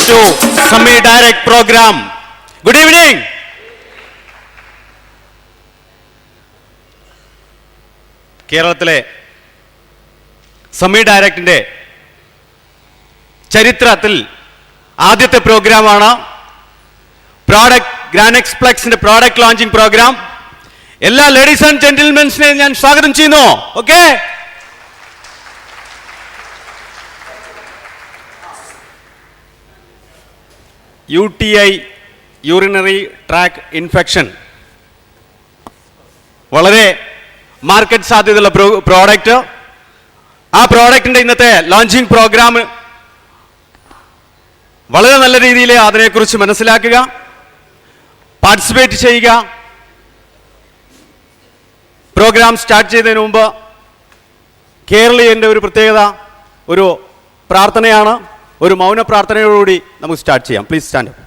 to Samir Direct program. Good evening. കേരളത്തിലെ സമീർ ഡയറക്റ്റിന്റെ ചരിത്രത്തിൽ ആദ്യത്തെ പ്രോഗ്രാമാണ് ഗ്രാൻഡ് എക്സ്പ്ലെക്സിന്റെ പ്രോഡക്റ്റ് ലോഞ്ചിങ് പ്രോഗ്രാം. എല്ലാ ലേഡീസ് ആൻഡ് ജെന്റിൽമെൻസിനെ ഞാൻ സ്വാഗതം ചെയ്യുന്നു. Okay, UTI urinary track infection വളരെ മാർക്കറ്റ് സാധ്യതയുള്ള പ്രോഡക്റ്റ്. ആ പ്രോഡക്റ്റിന്റെ ഇന്നത്തെ ലോഞ്ചിങ് പ്രോഗ്രാം വളരെ നല്ല രീതിയിൽ അതിനെക്കുറിച്ച് മനസ്സിലാക്കുക, പാർട്ടിസിപ്പേറ്റ് ചെയ്യുക. പ്രോഗ്രാം സ്റ്റാർട്ട് ചെയ്തതിന് മുമ്പ് കേരളീയന്റെ ഒരു പ്രത്യേകത ഒരു പ്രാർത്ഥനയാണ്. ഒരു മൗന പ്രാർത്ഥനയോടുകൂടി നമുക്ക് സ്റ്റാർട്ട് ചെയ്യാം. Please stand up.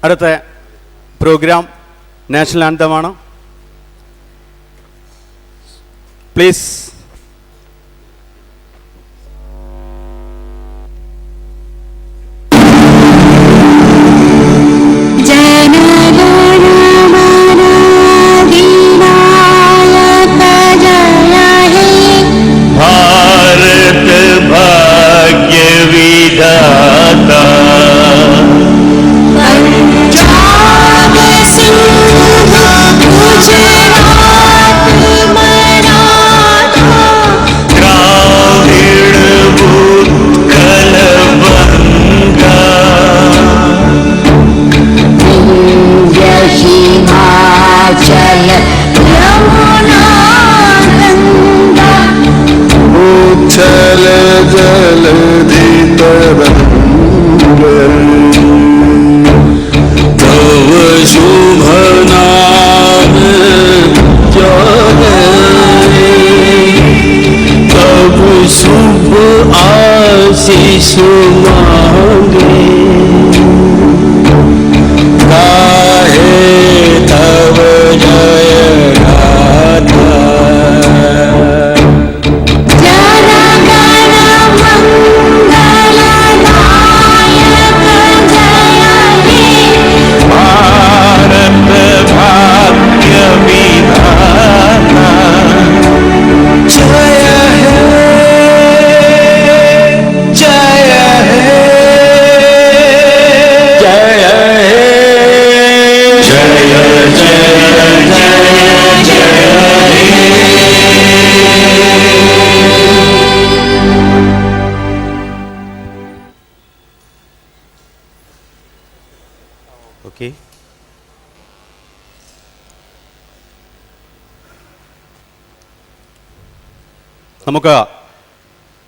അടുത്ത പ്രോഗ്രാം നാഷണൽ ആന്തമാണ്. പ്ലീസ്. നമുക്ക്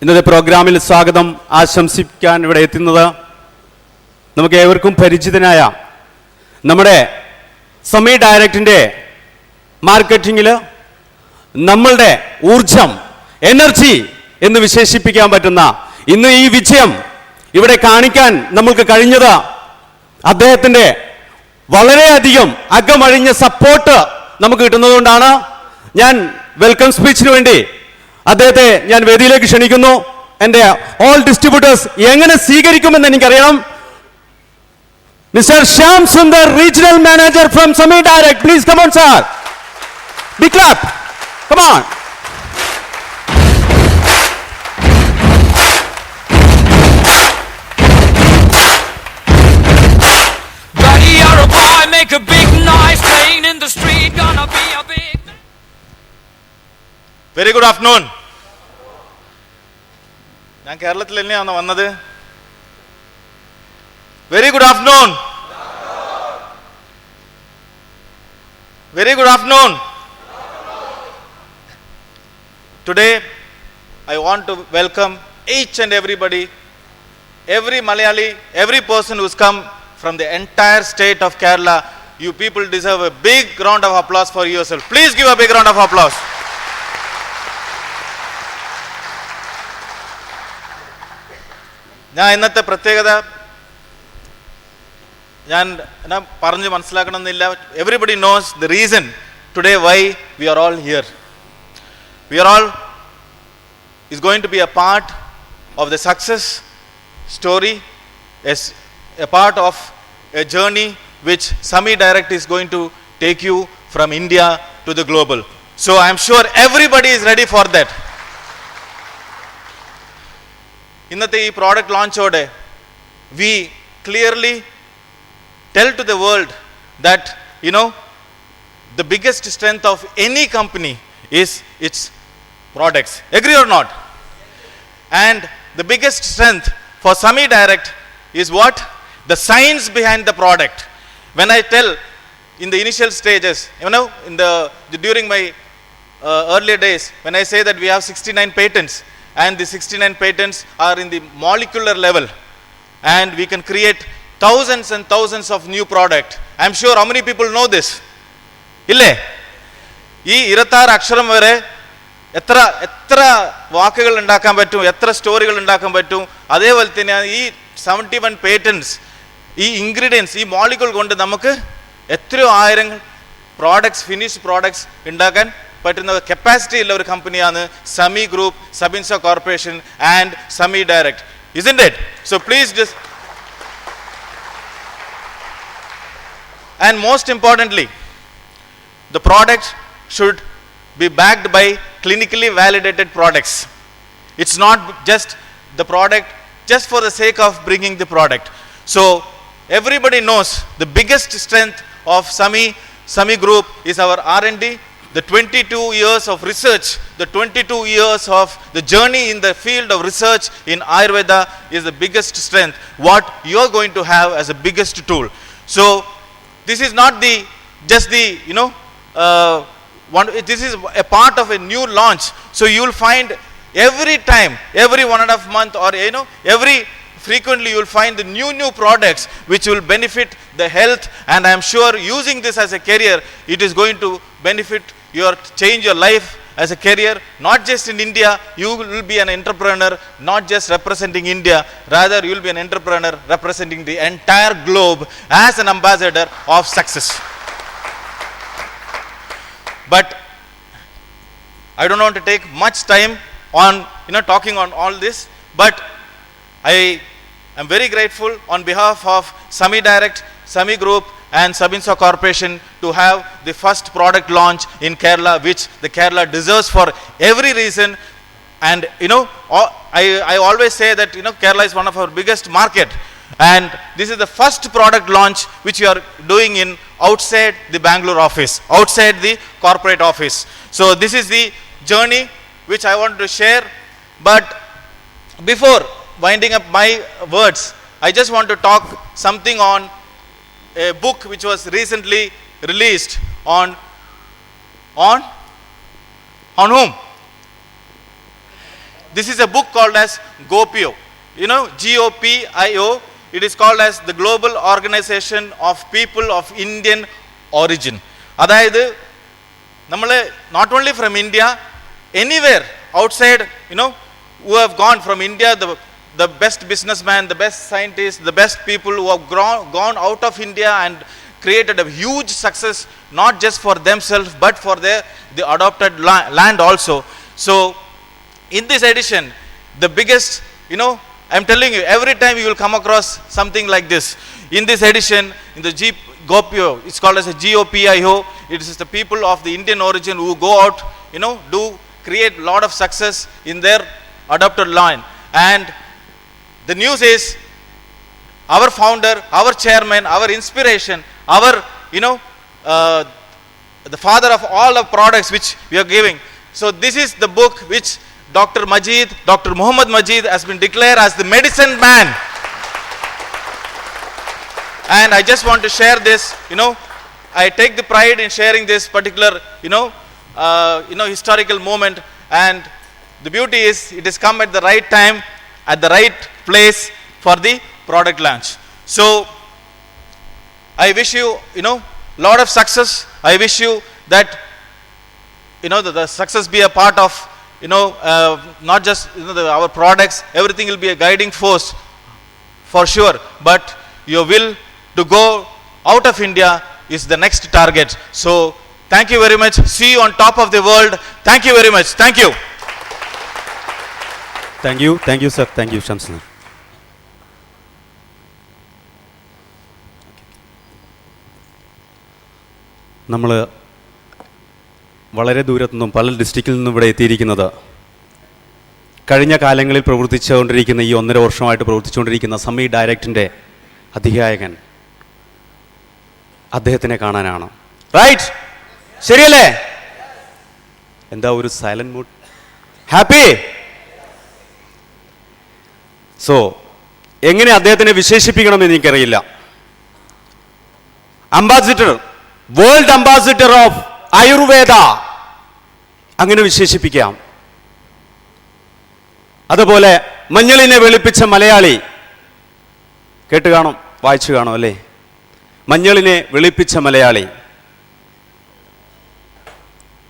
ഇന്നത്തെ പ്രോഗ്രാമിൽ സ്വാഗതം ആശംസിക്കാൻ ഇവിടെ എത്തുന്നത് നമുക്ക് ഏവർക്കും പരിചിതനായ നമ്മുടെ സമീർ ഡയറക്റ്റിന്റെ മാർക്കറ്റിംഗിൽ നമ്മളുടെ ഊർജം, എനർജി എന്ന് വിശേഷിപ്പിക്കാൻ പറ്റുന്ന ഇന്ന് ഈ വിജയം ഇവിടെ കാണിക്കാൻ നമ്മൾക്ക് കഴിഞ്ഞത് അദ്ദേഹത്തിന്റെ വളരെയധികം അകമഴിഞ്ഞ സപ്പോർട്ട് നമുക്ക് കിട്ടുന്നതുകൊണ്ടാണ്. ഞാൻ വെൽക്കം സ്പീച്ചിന് വേണ്ടി അദ്ദേഹത്തെ ഞാൻ വേദിയിലേക്ക് ക്ഷണിക്കുന്നു. എൻ്റെ ഓൾ ഡിസ്ട്രിബ്യൂട്ടേഴ്സ് എങ്ങനെ സ്വീകരിക്കുമെന്ന് എനിക്കറിയണം. Mister Shyam Sundar, regional manager from Sameer Direct. Please come on sir. Big clap. Come on. Buddy, you're a boy, make a big noise, playing in the street, gonna be a big. Very good afternoon. ഞാൻ കേരളത്തിൽ തന്നെയാണ് വന്നത്. Very good afternoon. Very good afternoon. Today I want to welcome each and everybody, every Malayali, every person who's come from the entire state of Kerala. You people deserve a big round of applause for yourself. Please give a big round of applause. ഞാൻ ഇന്നത്തെ പ്രത്യേകത ഞാൻ പറഞ്ഞ് മനസ്സിലാക്കണമെന്നില്ല. Everybody knows the reason today why we are all here. We are all is going to be a part of the success story, as a part of a journey which Sami Direct is going to take you from India to the global. So I am sure everybody is ready for that. ഇന്നത്തെ ഈ product ലോഞ്ചോടെ we clearly tell to the world that, you know, the biggest strength of any company is its products. Agree or not? And the biggest strength for Sami Direct is what? The science behind the product. When I tell in the initial stages, you know, during my earlier days, when I say that we have 69 patents, and the 69 patents are in the molecular level, and we can create thousands and thousands of new product. I am sure how many people know this? Ille ee 26 അക്ഷരം വരെ എത്ര വാക്കുകൾ ഉണ്ടാക്കാൻ പറ്റും, എത്ര സ്റ്റോറികൾ ഉണ്ടാക്കാൻ പറ്റും. അതേപോലെ തന്നെയാണ് ഈ 71 പേറ്റൻസ്, ഈ ഇൻഗ്രീഡിയൻസ്, ഈ മോളിക്യൂൾ കൊണ്ട് നമുക്ക് എത്രയോ ആയിരങ്ങൾ പ്രോഡക്ട്സ്, ഫിനിഷ്ഡ് പ്രോഡക്ട്സ് ഉണ്ടാക്കാൻ പറ്റുന്ന കപ്പാസിറ്റി ഉള്ള ഒരു കമ്പനിയാണ് Sami group, Sabinsa corporation and Sami direct. Isn't it? So please just, and most importantly, the product should be backed by clinically validated products. It's not just the product just for the sake of bringing the product. So everybody knows the biggest strength of Sami Group is our R&D. The 22 years of research, the 22 years of the journey in the field of research in Ayurveda is the biggest strength, what you are going to have as a biggest tool. So this is not just the, you know, this is a part of a new launch. So you will find every time, every 1.5 month, or, you know, every frequently you will find the new products which will benefit the health. And I am sure using this as a career, it is going to benefit change your life as a career. Not just in India, you will be an entrepreneur, not just representing India, rather you will be an entrepreneur representing the entire globe as an ambassador of success. But I don't want to take much time on, you know, talking on all this, but I am very grateful on behalf of Sami Direct, Sami Group and Sabinsa Corporation to have the first product launch in Kerala, which the Kerala deserves for every reason. And, you know, I always say that, you know, Kerala is one of our biggest market, and this is the first product launch which we are doing in outside the Bangalore office, outside the corporate office. So this is the journey which I want to share. But before winding up my words, I just want to talk something on a book which was recently released on whom? This is a book called as GOPIO. You know, GOPIO. It is called as the Global Organization of People of Indian Origin. അതായത് നമ്മൾ not only from India, anywhere outside, you know, who have gone from India, the best businessman, the best scientists, the best people who have gone out of India and created a huge success, not just for themselves but for the adopted land also. So in this edition, the biggest, you know, I am telling you, every time you will come across something like this. In this edition, in the GOPIO, it's called as a GOPIO. It is the people of the Indian origin who go out, you know, do create a lot of success in their adopted land. And the news is, our founder, our chairman, our inspiration, our, you know, the father of all the products which we are giving. So this is the book which Dr. Muhammad Majid has been declared as the medicine man. And I just want to share this, you know, I take the pride in sharing this particular, you know, historical moment. And the beauty is it has come at the right time, at the right place for the product launch. So I wish you, lot of success. I wish you that, the success be a part of, not just, our products, everything will be a guiding force for sure, but your will to go out of India is the next target. So thank you very much. See you on top of the world. Thank you very much. Thank you. Thank you sir, thank you Shamsun. നമ്മൾ വളരെ ദൂരത്തു നിന്നും പല ഡിസ്ട്രിക്റ്റിൽ നിന്നും ഇവിടെ എത്തിയിരിക്കുന്നത് കഴിഞ്ഞ കാലങ്ങളിൽ പ്രവർത്തിച്ചുകൊണ്ടിരിക്കുന്ന ഈ 1.5 വർഷമായിട്ട് പ്രവർത്തിച്ചുകൊണ്ടിരിക്കുന്ന സമി ഡയറക്റ്റിൻ്റെ അധികായകൻ അദ്ദേഹത്തിനെ കാണാനാണ്. റൈറ്റ്, ശരിയല്ലേ? എന്താ ഒരു സൈലന്റ് മൂഡ്? ഹാപ്പി? സോ എങ്ങനെ അദ്ദേഹത്തിനെ വിശേഷിപ്പിക്കണമെന്ന് എനിക്കറിയില്ല. Ambassador, world ambassador of Ayurveda, അങ്ങനെ വിശേഷിപ്പിക്കാം. അതുപോലെ മഞ്ഞളിനെ വെളുപ്പിച്ച മലയാളി, കേട്ട് കാണും, വായിച്ചു കാണും അല്ലേ? മഞ്ഞളിനെ വെളുപ്പിച്ച മലയാളി.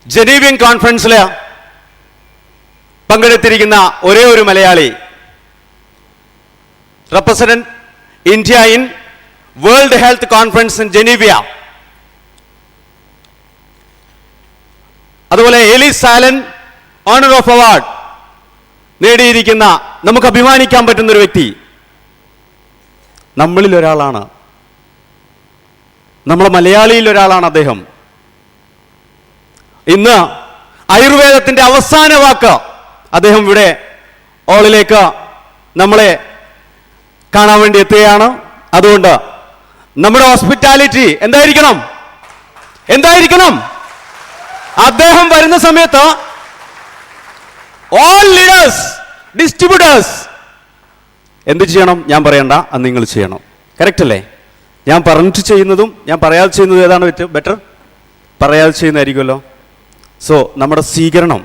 ജനീവിയൻ കോൺഫറൻസിൽ പങ്കെടുത്തിരിക്കുന്ന ഒരേ ഒരു Malayali, represent India in world health conference in Geneva. അതുപോലെ Ellis Allen honour of award നേടിയിരിക്കുന്ന, നമുക്ക് അഭിമാനിക്കാൻ പറ്റുന്ന ഒരു വ്യക്തി നമ്മളിൽ ഒരാളാണ്, നമ്മളെ മലയാളിയിൽ ഒരാളാണ് അദ്ദേഹം. ഇന്ന് ആയുർവേദത്തിന്റെ അവസാന വാക്ക് അദ്ദേഹം ഇവിടെ ഓളിലേക്ക് നമ്മളെ കാണാൻ വേണ്ടി എത്തുകയാണ്. അതുകൊണ്ട് നമ്മുടെ ഹോസ്പിറ്റാലിറ്റി എന്തായിരിക്കണം? അദ്ദേഹം വരുന്ന സമയത്ത് ഓൾ ലീഡേഴ്സ്, ഡിസ്ട്രിബ്യൂട്ടേഴ്സ് എന്ത് ചെയ്യണം? ഞാൻ പറയണ്ട, അത് നിങ്ങൾ ചെയ്യണം. കറക്റ്റ് അല്ലേ? ഞാൻ പറഞ്ഞിട്ട് ചെയ്യുന്നതും ഞാൻ പറയാതെ ചെയ്യുന്നതും ഏതാണ് ബെറ്റർ? പറയാതെ ചെയ്യുന്നതായിരിക്കുമല്ലോ. സോ നമ്മുടെ സ്വീകരണം,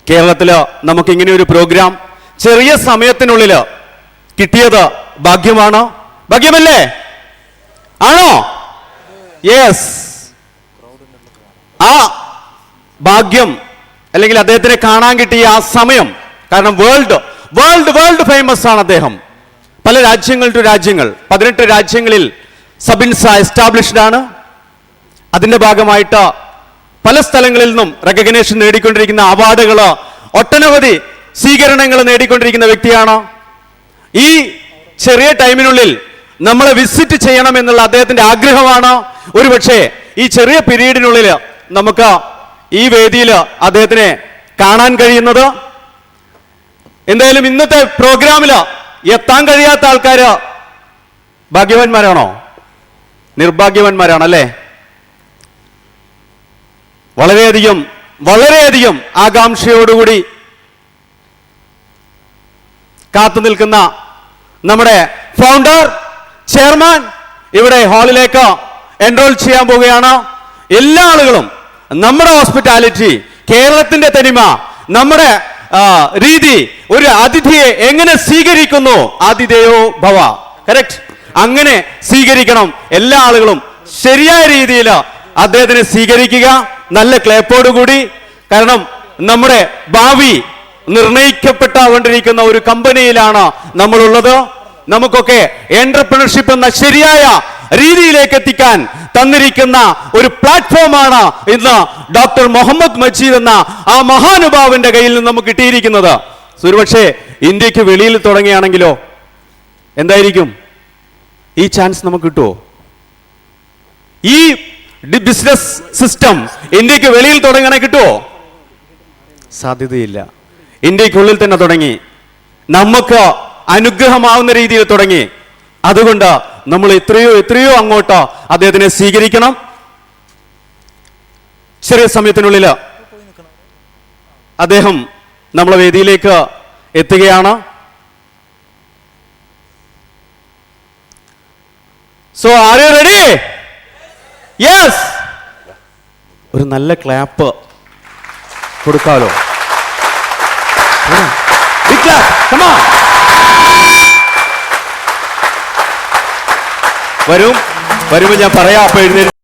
കേരളത്തിൽ നമുക്കിങ്ങനെ ഒരു പ്രോഗ്രാം ചെറിയ സമയത്തിനുള്ളിൽ കിട്ടിയത് ഭാഗ്യമാണ്. ഭാഗ്യമല്ലേ? ആണോ? യെസ്. ആ ഭാഗ്യം അല്ലെങ്കിൽ അദ്ദേഹത്തിനെ കാണാൻ കിട്ടിയ ആ സമയം, കാരണം വേൾഡ് ഫേമസ് ആണ് അദ്ദേഹം. പല രാജ്യങ്ങൾ 18 രാജ്യങ്ങളിൽ സബിൻസ എസ്റ്റാബ്ലിഷ്ഡ് ആണ്. അതിന്റെ ഭാഗമായിട്ട് പല സ്ഥലങ്ങളിൽ നിന്നും റെക്കഗ്നേഷൻ നേടിക്കൊണ്ടിരിക്കുന്ന അവാർഡുകൾ, ഒട്ടനവധി സ്വീകരണങ്ങൾ നേടിക്കൊണ്ടിരിക്കുന്ന വ്യക്തിയാണ്. ഈ ചെറിയ ടൈമിനുള്ളിൽ നമ്മളെ വിസിറ്റ് ചെയ്യണം എന്നുള്ള അദ്ദേഹത്തിന്റെ ആഗ്രഹമാണ്. ഒരുപക്ഷെ ഈ ചെറിയ പീരീഡിനുള്ളിൽ നമുക്ക് ഈ വേദിയിൽ അദ്ദേഹത്തിനെ കാണാൻ കഴിയുന്നത്. എന്തായാലും ഇന്നത്തെ പ്രോഗ്രാമിൽ എത്താൻ കഴിയാത്ത ആൾക്കാർ ഭാഗ്യവാന്മാരാണോ? നിർഭാഗ്യവാന്മാരാണല്ലേ? വളരെയധികം ആകാംക്ഷയോടുകൂടി കാത്തു നിൽക്കുന്ന നമ്മുടെ ഫൗണ്ടർ, ചെയർമാൻ ഇവിടെ ഹാളിലേക്ക് എൻറോൾ ചെയ്യാൻ പോവുകയാണ്. എല്ലാ ആളുകളും നമ്മുടെ ഹോസ്പിറ്റാലിറ്റി, കേരളത്തിന്റെ തനിമ, നമ്മുടെ രീതി, ഒരു അതിഥിയെ എങ്ങനെ സ്വീകരിക്കുന്നു, ആതിഥേയോ ഭവ, കറക്റ്റ്, അങ്ങനെ സ്വീകരിക്കണം. എല്ലാ ആളുകളും ശരിയായ രീതിയിൽ അദ്ദേഹത്തിനെ സ്വീകരിക്കുക, നല്ല ക്ലേപ്പോടുകൂടി. കാരണം നമ്മുടെ ഭാവി നിർണയിക്കപ്പെട്ടുകൊണ്ടിരിക്കുന്ന ഒരു കമ്പനിയിലാണ് നമ്മളുള്ളത്. നമുക്കൊക്കെ എന്റർപ്രണർഷിപ്പ് എന്ന ശരിയായ രീതിയിലേക്ക് എത്തിക്കാൻ തന്നിരിക്കുന്ന ഒരു പ്ലാറ്റ്ഫോമാണ് ഇന്ന് ഡോക്ടർ മുഹമ്മദ് മജീദ് എന്ന ആ മഹാനുഭാവന്റെ കയ്യിൽ നിന്ന് നമുക്ക് കിട്ടിയിരിക്കുന്നത്. ഒരുപക്ഷെ ഇന്ത്യക്ക് വെളിയിൽ തുടങ്ങുകയാണെങ്കിലോ എന്തായിരിക്കും? ഈ ചാൻസ് നമുക്ക് കിട്ടുമോ? ഈ ബിസിനസ് സിസ്റ്റം ഇന്ത്യക്ക് വെളിയിൽ തുടങ്ങാനേ കിട്ടുമോ? സാധ്യതയില്ല. ഇന്ത്യക്കുള്ളിൽ തന്നെ തുടങ്ങി, നമുക്ക് അനുഗ്രഹമാവുന്ന രീതിയിൽ തുടങ്ങി. അതുകൊണ്ട് നമ്മൾ എത്രയോ അങ്ങോട്ട് അദ്ദേഹത്തിനെ സ്വീകരിക്കണം. ചെറിയ സമയത്തിനുള്ളിൽ അദ്ദേഹം നമ്മളെ വേദിയിലേക്ക് എത്തുകയാണ്. So R you ready? Yes. ഒരു നല്ല clap കൊടുക്കാമല്ലോ. Big clap. Come on. വരുമ്പോ ഞാൻ പറയാം. അപ്പൊ എഴുന്നേറ്റ്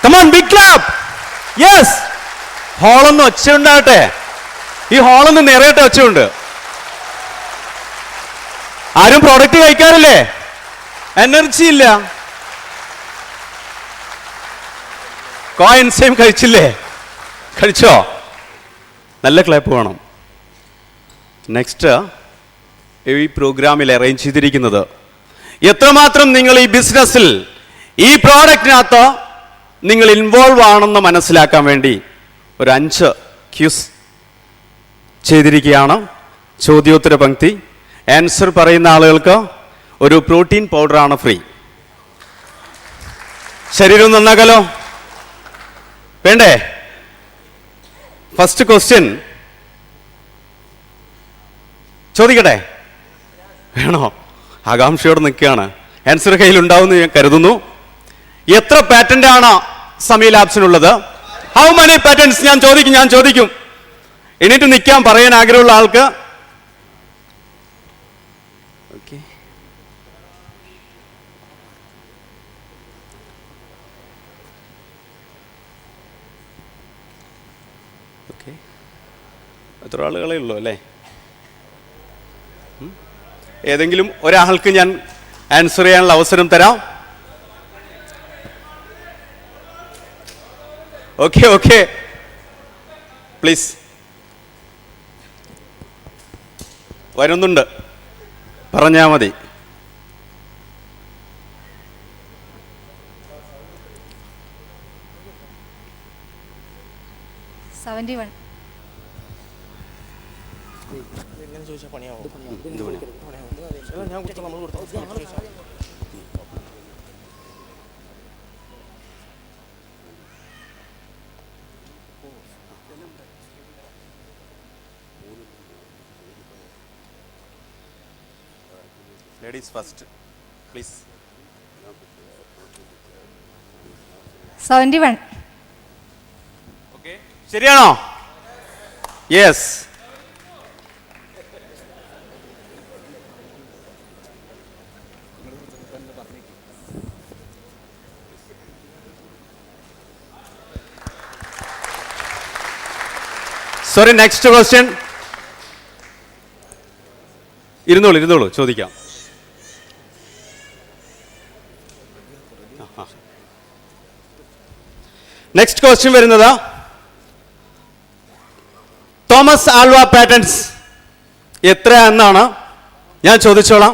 Come on, big clap. Yes. ഹോളൊന്ന് ഒച്ച ഉണ്ടാകട്ടെ. ഈ ഹോളൊന്ന് നിറയട്ടെ ഒച്ചയുണ്ട്. ആരും പ്രോഡക്റ്റ് കഴിക്കാറില്ലേ? എനർജി ഇല്ല. കോയിൻസേം കഴിച്ചില്ലേ? കഴിച്ചോ? നല്ല ക്ലാപ്പ് വേണം. നെക്സ്റ്റ് ഈ പ്രോഗ്രാമിൽ അറേഞ്ച് ചെയ്തിരിക്കുന്നത് എത്രമാത്രം നിങ്ങൾ ഈ ബിസിനസ്സിൽ ഈ പ്രോഡക്റ്റിനകത്ത് നിങ്ങൾ ഇൻവോൾവ് ആണെന്ന് മനസ്സിലാക്കാൻ വേണ്ടി ഒരു 5 ക്യൂസ് ചെയ്തിരിക്കുകയാണ്. ചോദ്യോത്തര പങ്ക്തി. ആൻസർ പറയുന്ന ആളുകൾക്ക് ഒരു പ്രോട്ടീൻ പൗഡറാണ് ഫ്രീ. ശരീരം നന്നാകലോ വേണ്ടേ? ഫസ്റ്റ് ക്വസ്റ്റ്യൻ ചോദിക്കട്ടെ? വേണോ? ആകാംക്ഷയോടെ നിൽക്കുകയാണ്. ആൻസർ കയ്യിലുണ്ടാവുമെന്ന് ഞാൻ കരുതുന്നു. എത്ര പാറ്റന്റ് ആണ് സമി ലാബ്സിനുള്ളത്? How many പാറ്റന്റ്സ്? ഞാൻ ചോദിക്കും. എണീറ്റ് നിൽക്കാൻ പറയാൻ ആഗ്രഹമുള്ള ആൾക്ക്. Okay, okay. എത്ര ആളുകളേ ഉള്ളൂ അല്ലേ? ഏതെങ്കിലും ഒരാൾക്ക് ഞാൻ ആൻസർ ചെയ്യാനുള്ള അവസരം തരാം. Okay please. വരുന്നുണ്ട്, പറഞ്ഞാൽ മതി. Ladies first, please. 71. Okay. ശരിയാണോ? യെസ്. Sorry, next question. ഇരുന്നോളൂ, ചോദിക്കാം. നെക്സ്റ്റ് ക്വസ്റ്റ്യൻ വരുന്നത് തോമസ് ആൽവ പാറ്റന്റ്സ് എത്ര എന്നാണ്. ഞാൻ ചോദിച്ചോളാം.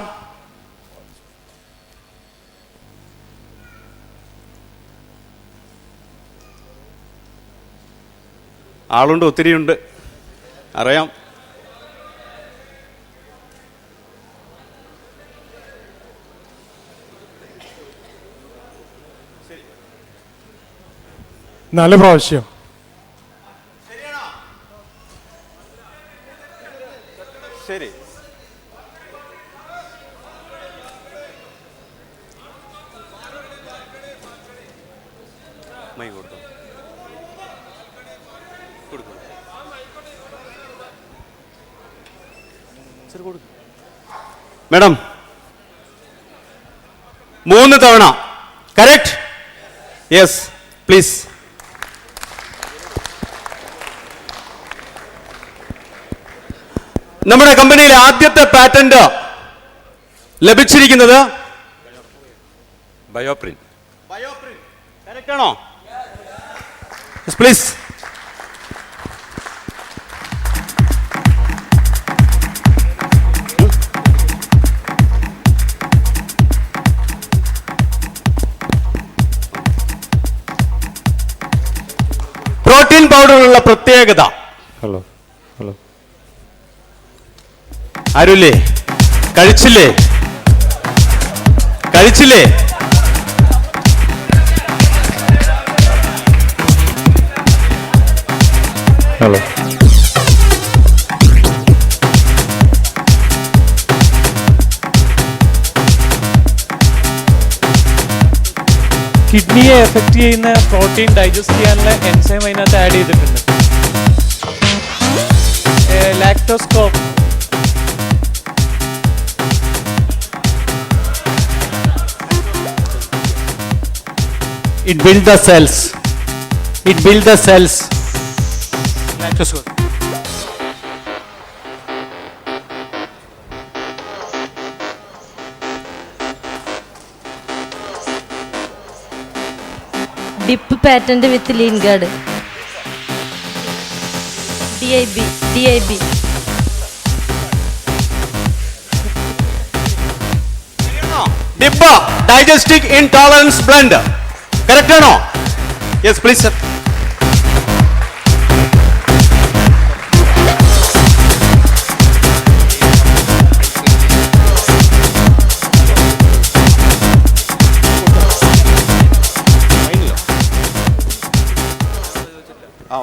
ആളുണ്ട്, ഒത്തിരിയുണ്ട്, അറിയാം. നാല് പ്രാവശ്യം. ശരി. മാഡം 3 തവണ കറക്റ്റ്. Yes please. നമ്മുടെ കമ്പനിയിലെ ആദ്യത്തെ പാറ്റന്റ് ലഭിച്ചിരിക്കുന്നത് ബയോപ്രിന്റ്. കറക്റ്റ് ആണോ? പ്ലീസ്. പ്രോട്ടീൻ പൗഡറുള്ള പ്രത്യേകത. Hello hello. ആരുല്ലേ? കഴിച്ചില്ലേ? ഹലോ. കിഡ്നിയെ എഫക്റ്റ് ചെയ്യുന്ന പ്രോട്ടീൻ ഡൈജസ്റ്റ് ചെയ്യാനുള്ള എൻസൈം അതിനകത്ത് ആഡ് ചെയ്തിട്ടുണ്ട്. Lactoscope. It builds the cells. Lactoscope. DIP patent with Lingard. DIB. DIP Digestic Intolerance Blend. Correct or no? Yes, please, sir.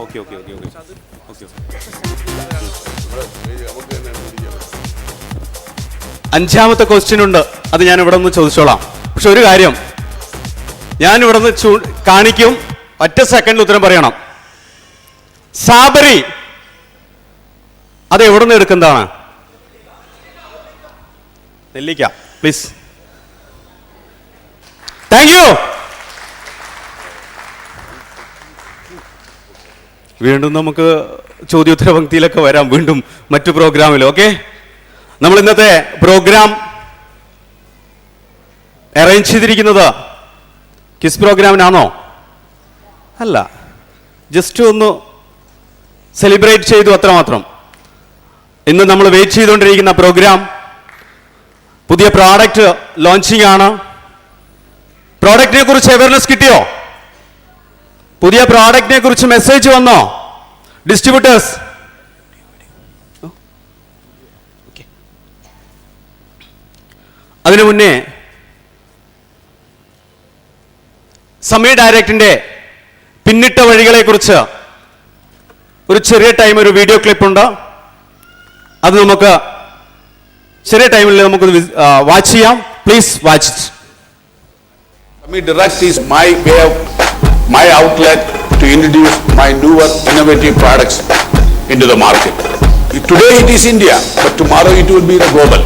Okay. അഞ്ചാമത്തെ ക്വസ്റ്റ്യൻ ഉണ്ട്, അത് ഞാൻ ഇവിടെ നിന്ന് ചോദിച്ചോളാം. പക്ഷെ ഒരു കാര്യം, ഞാൻ ഇവിടെ നിന്ന് കാണിക്കും, ഒറ്റ സെക്കൻഡിൽ ഉത്തരം പറയണം. സാബരി അത് എവിടെ നിന്ന് എടുക്കുന്നതാണ്? നെല്ലിക്ക. പ്ലീസ്. Thank you. വീണ്ടും നമുക്ക് ചോദ്യോത്തര പങ്ക്തിയിലൊക്കെ വരാം, വീണ്ടും മറ്റു പ്രോഗ്രാമിൽ. ഓക്കെ, നമ്മൾ ഇന്നത്തെ പ്രോഗ്രാം അറേഞ്ച് ചെയ്തിരിക്കുന്നത് കിസ് പ്രോഗ്രാമിനാണോ? അല്ല, ജസ്റ്റ് ഒന്ന് സെലിബ്രേറ്റ് ചെയ്തു, അത്രമാത്രം. ഇന്ന് നമ്മൾ വെയിറ്റ് ചെയ്തുകൊണ്ടിരിക്കുന്ന പ്രോഗ്രാം പുതിയ പ്രോഡക്റ്റ് ലോഞ്ചിങ് ആണ്. പ്രോഡക്റ്റിനെ കുറിച്ച് അവയർനെസ് കിട്ടിയോ? പുതിയ പ്രോഡക്റ്റിനെ കുറിച്ച് മെസ്സേജ് വന്നോ? ഡിസ്ട്രിബ്യൂട്ടേഴ്സ് അതിനു മുന്നേ സമയ ഡയറക്റ്റിന്റെ പിന്നിട്ട വഴികളെ കുറിച്ച് ഒരു ചെറിയ ടൈം ഒരു വീഡിയോ ക്ലിപ്പ് ഉണ്ട്. അത് നമുക്ക് ചെറിയ ടൈമിൽ നമുക്ക് വാച്ച് ചെയ്യാം. Please watch it. Samir Direct is my outlet to introduce my newer innovative products into the market. Today it is India, but tomorrow it will be the global.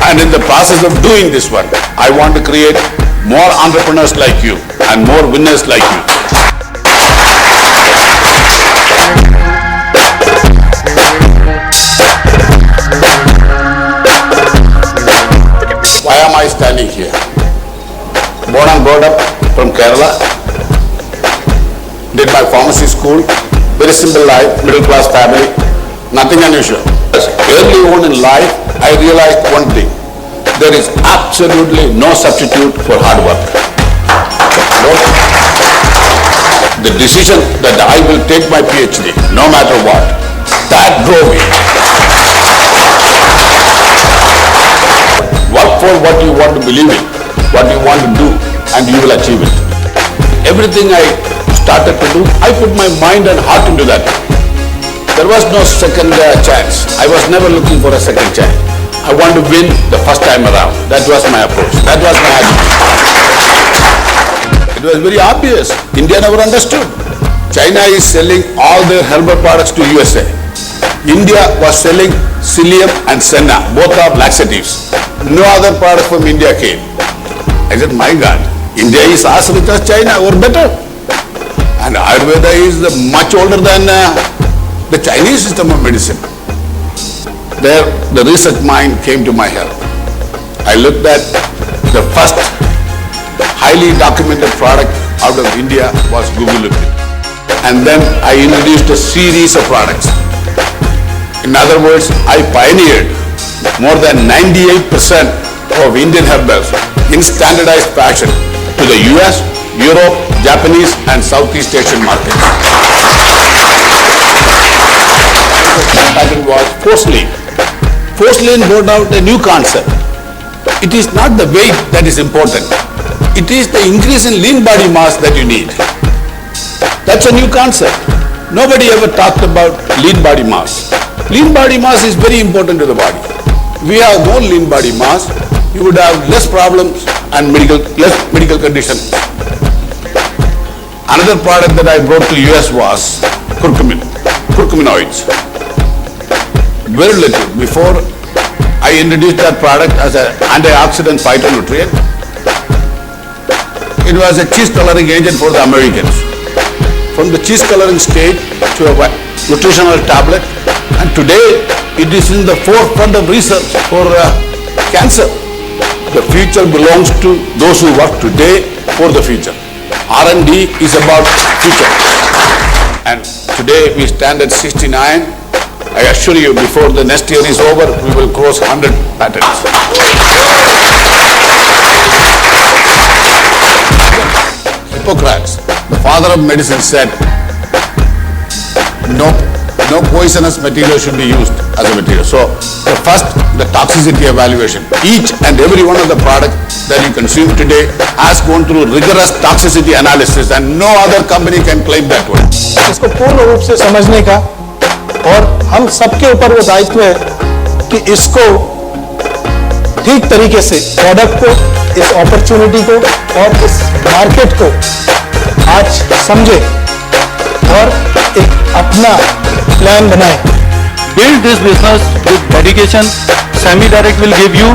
And in the process of doing this one, I want to create more entrepreneurs like you and more winners like you. Why am I standing here? Born and brought up from Kerala, did my pharmacy school, very simple life, middle class family, nothing unusual. Early on in life, I realized one thing, there is absolutely no substitute for hard work. The decision that I will take my PhD, no matter what, that drove me. Work for what you want to believe in, what you want to do, and you will achieve it. Everything I started to do, I put my mind and heart into that. There was no second chance. I was never looking for a second chance. I want to win the first time around. That was my approach. That was my attitude. It was very obvious. India never understood. China is selling all their herbal products to USA. India was selling psyllium and senna, both are laxatives. No other product from India came. I said, my God, India is as rich as China or better. And Ayurveda is much older than the Chinese system of medicine. There, the research mind came to my help. I looked at the first highly documented product out of India was Gugulupin. And then I introduced a series of products. In other words, I pioneered more than 98% of Indian herbals in standardized fashion to the US, Europe, Japanese and Southeast Asian markets. The patent was Forceline. Forceline brought out a new concept. It is not the weight that is important. It is the increase in lean body mass that you need. That's a new concept. Nobody ever talked about lean body mass. Lean body mass is very important to the body. If we have more lean body mass, you would have less problems and less medical conditions. Another product that I brought to US was curcuminoids. Very little. Before I introduced that product as an antioxidant phytonutrient, it was a cheese coloring agent for the Americans. From the cheese coloring stage to a nutritional tablet, and today it is in the forefront of research for cancer. The future belongs to those who work today for the future. R&D is about future. And today we stand at 69. I assure you, before the next year is over, we will cross 100 patents. Hippocrates, the father of medicine, said, no poisonous material should be used as a material. So, the toxicity evaluation. Each and every one of the products that you consume today has gone through rigorous toxicity analysis, and no other company can claim that one. इसको पूर्ण रूप से समझने का और हम सबके ऊपर वो दायित्व है कि इसको ठीक तरीके से प्रोडक्ट को, इस अपॉर्चुनिटी को और इस मार्केट को आज समझे और एक अपना प्लान बनाए. Build this business with dedication. Semi-direct will give you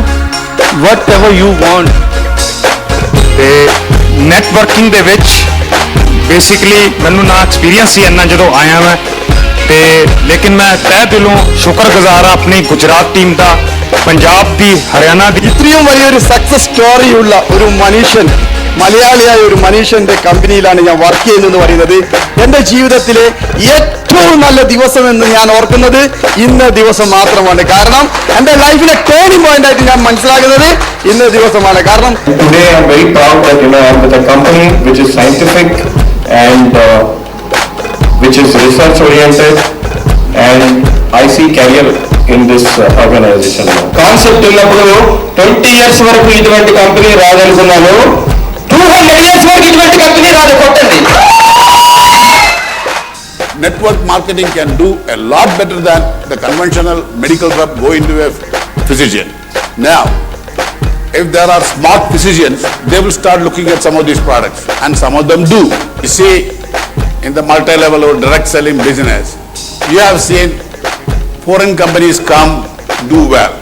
whatever you want. ਤੇ ਨੈਟਵਰਕਿੰਗ ਦੇ ਵਿੱਚ ਬੇਸਿਕਲੀ ਮੈਨੂੰ ਨਾ ਐਕਸਪੀਰੀਅੰਸ ਹੀ ਇੰਨਾ ਜਦੋਂ ਆਇਆ ਮੈਂ ਤੇ ਲੇਕਿਨ ਮੈਂ ਤਹਿ ਦਿਲੋਂ ശുക്രഗുਜ਼ਾർ ਆਪਣੀ ഗുജറാത്ത് ടീം ਦਾ പഞ്ചാബ് ਦੀ ഹരിയാന ਦੀ ഇത്രയും വലിയൊരു സക്സസ് സ്റ്റോറിയുള്ള ഒരു മനുഷ്യൻ, മലയാളിയായ ഒരു മനുഷ്യന്റെ കമ്പനിയിലാണ് ഞാൻ വർക്ക് ചെയ്യുന്നതെന്ന് പറയുന്നത് എൻ്റെ ജീവിതത്തിലെ ഏറ്റവും നല്ല ദിവസം എന്ന് ഞാൻ ഓർക്കുന്നത് ഇന്ന ദിവസം മാത്രമാണ്. കാരണം എൻ്റെ ലൈഫിലെ ടേണിംഗ് പോയിന്റ് ആയിട്ട് ഞാൻ മനസ്സിലാക്കുന്നത് ഇന്ന ദിവസമാണ്. കാരണം Today I'm very proud that I'm with a company which is scientific and which is research oriented, and I see career in this organization. Concept ఉన్నప్పుడు 20 years వరకు ఇటువంటి కంపెనీ రాదనుకున్నాను. 200 years వరకు ఇటువంటి కంపెనీ రాదు. కొట్టండి. Network marketing can do a lot better than the conventional medical rep going to a physician. Now, if there are smart physicians, they will start looking at some of these products, and some of them do. You see, in the multi-level or direct selling business, you have seen foreign companies come, do well.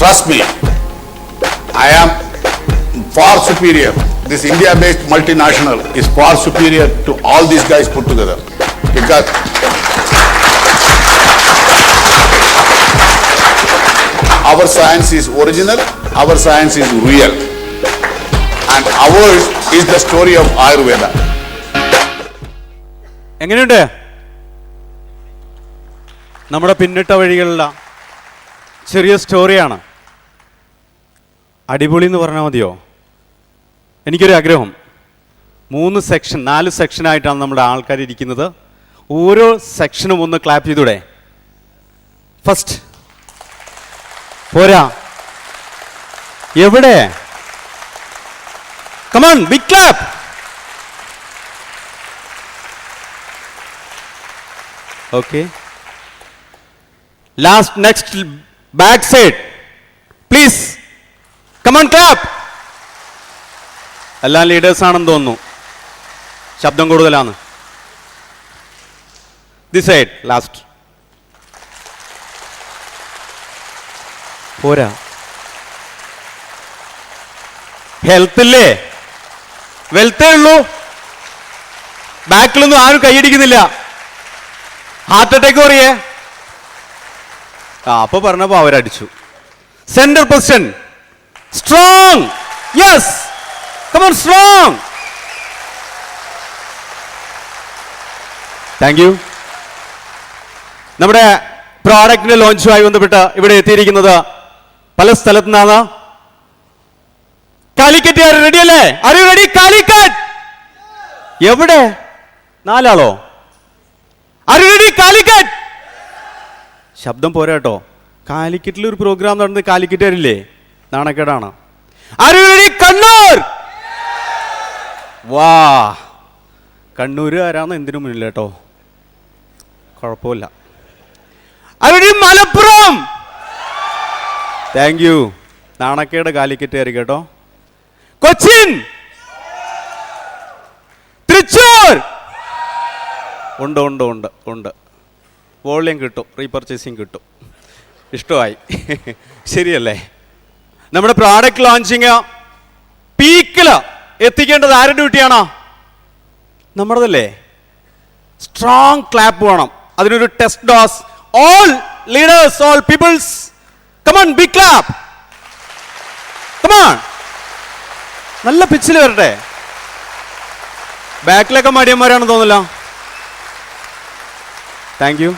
Trust me, I am far superior. This India-based multinational is far superior to all these guys put together. Because our science is original, our science is real, and ours is the story of Ayurveda. എങ്ങനെയുണ്ട് നമ്മുടെ പിന്നിട്ട വഴികളിലുള്ള ചെറിയ സ്റ്റോറിയാണ്. അടിപൊളി എന്ന് പറഞ്ഞാൽ മതിയോ? എനിക്കൊരു ആഗ്രഹം, 4 സെക്ഷനായിട്ടാണ് നമ്മുടെ ആൾക്കാർ ഇരിക്കുന്നത്. ഓരോ സെക്ഷനും ഒന്ന് ക്ലാപ്പ് ചെയ്തൂടെ? ഫസ്റ്റ് പോരാ, എവിടെ? Come on, big clap. Okay, last, next, back side please. Come on, clap. എല്ലാം ലീഡേഴ്സ് ആണെന്ന് തോന്നുന്നു, ശബ്ദം കൂടുതലാണ്. This side last. പോരാ, ഹെൽത്ത് ഇല്ലേ, വെൽത്തേ ഉള്ളൂ. ബാക്കിലൊന്നും ആരും കൈയടിക്കുന്നില്ല. ഹാർട്ട് അറ്റാക്ക് പറയേ. അപ്പൊ പറഞ്ഞപ്പോ അവരടിച്ചു. Centre position, strong, yes, come on, strong. Thank you. നമ്മുടെ പ്രോഡക്റ്റിന്റെ ലോഞ്ചുമായി ബന്ധപ്പെട്ട് ഇവിടെ എത്തിയിരിക്കുന്നത് പല സ്ഥലത്തു നിന്നാണ്. കാലിക്കറ്റ് റെഡി അല്ലേ? Are you ready? കാലിക്കറ്റ് എവിടെ? 4 ആളോ? Are you ready? കാലിക്കറ്റ്. ശബ്ദം പോരാ കേട്ടോ. കാലിക്കറ്റിൽ ഒരു പ്രോഗ്രാം നടന്നത് കാലിക്കറ്റുകാരില്ലേ? നാണക്കേടാണ്. Are you ready? കണ്ണൂർ. വാ, കണ്ണൂരുകാരാണ് എന്തിനു മുന്നില്ല കേട്ടോ, കുഴപ്പമില്ല. Are you ready? Malappuram. Thank you. നാണക്കേട് കാലിക്കറ്റുകാർ കേട്ടോ. കൊച്ചിൻ, തൃശ്ശൂർ. ഉണ്ട് ഉണ്ട് ഉണ്ട് ഉണ്ട്. വോളിയം കിട്ടും, റീപർച്ചേസിങ് കിട്ടും. ഇഷ്ടമായി. ശരിയല്ലേ? നമ്മുടെ പ്രോഡക്റ്റ് ലോഞ്ചിങ് പീക്കില് എത്തിക്കേണ്ടത് ആരുടെ ഡ്യൂട്ടിയാണോ? നമ്മുടേതല്ലേ? സ്ട്രോങ് ക്ലാപ്പ് വേണം. അതിനൊരു test dose. All leaders, all peoples, come on, big clap, come on. നല്ല പിച്ചിൽ വരട്ടെ. ബാക്കിലൊക്കെ മടിയന്മാരാണെന്ന് തോന്നില്ല. Thank you.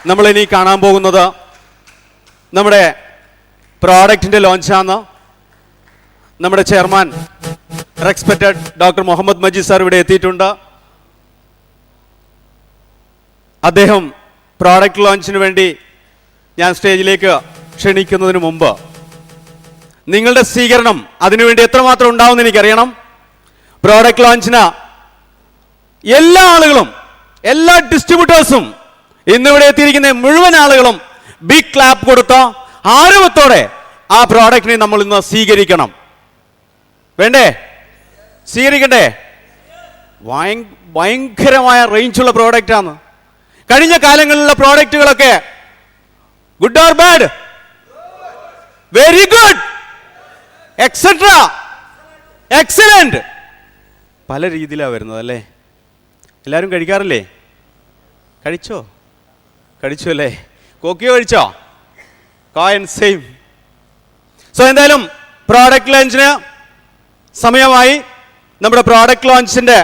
നമ്മളിനി കാണാൻ പോകുന്നത് നമ്മുടെ പ്രോഡക്റ്റിന്റെ ലോഞ്ചാണ്. നമ്മുടെ chairman respected doctor Muhammad Majeed sir ഇവിടെ എത്തിയിട്ടുണ്ട്. അദ്ദേഹം പ്രോഡക്റ്റ് ലോഞ്ചിന് വേണ്ടി ഞാൻ സ്റ്റേജിലേക്ക് ക്ഷണിക്കുന്നതിന് മുമ്പ് നിങ്ങളുടെ സ്വീകരണം അതിനുവേണ്ടി എത്രമാത്രം ഉണ്ടാവുമെന്ന് എനിക്കറിയണം. പ്രോഡക്റ്റ് ലോഞ്ചിന് എല്ലാ ആളുകളും, എല്ലാ ഡിസ്ട്രിബ്യൂട്ടേഴ്സും, ഇന്നിവിടെ എത്തിയിരിക്കുന്ന മുഴുവൻ ആളുകളും ബിഗ് ക്ലാപ്പ് കൊടുത്ത് ആരവത്തോടെ ആ പ്രോഡക്റ്റിനെ നമ്മൾ ഇന്ന് സ്വീകരിക്കണം. വേണ്ടേ? സ്വീകരിക്കണ്ടേ? ഭയങ്കരമായ റേഞ്ചുള്ള പ്രോഡക്റ്റാണ്. കഴിഞ്ഞ കാലങ്ങളിലുള്ള പ്രോഡക്റ്റുകളൊക്കെ good or bad, very good, etcetera, excellent, പല രീതിയിലാണ് വരുന്നത് അല്ലേ? എല്ലാവരും കഴിക്കാറില്ലേ? കഴിച്ചോ? കഴിച്ചു അല്ലേ? കോക്കിയോ കഴിച്ചോ? Coin same. സോ എന്തായാലും പ്രോഡക്റ്റ് ലോഞ്ചിന് സമയമായി. നമ്മുടെ പ്രോഡക്റ്റ് ലോഞ്ചിന്റെ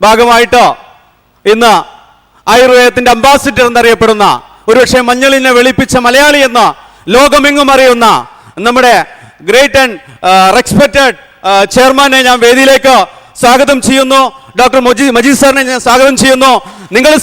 ഭാഗമായിട്ട് ഇന്ന് ആയുർവേദത്തിന്റെ അംബാസിഡർ എന്നറിയപ്പെടുന്ന, ഒരുപക്ഷെ മഞ്ഞളിനെ വെളുപ്പിച്ച മലയാളി എന്ന ലോകമെങ്ങും അറിയുന്ന നമ്മുടെ ഗ്രേറ്റ് ആൻഡ് റെസ്പെക്റ്റഡ് ചെയർമാനെ ഞാൻ വേദിയിലേക്ക് സ്വാഗതം ചെയ്യുന്നു. ഡോക്ടർ മജീദ് സാറിനെ ഞാൻ സ്വാഗതം ചെയ്യുന്നു. നിങ്ങൾ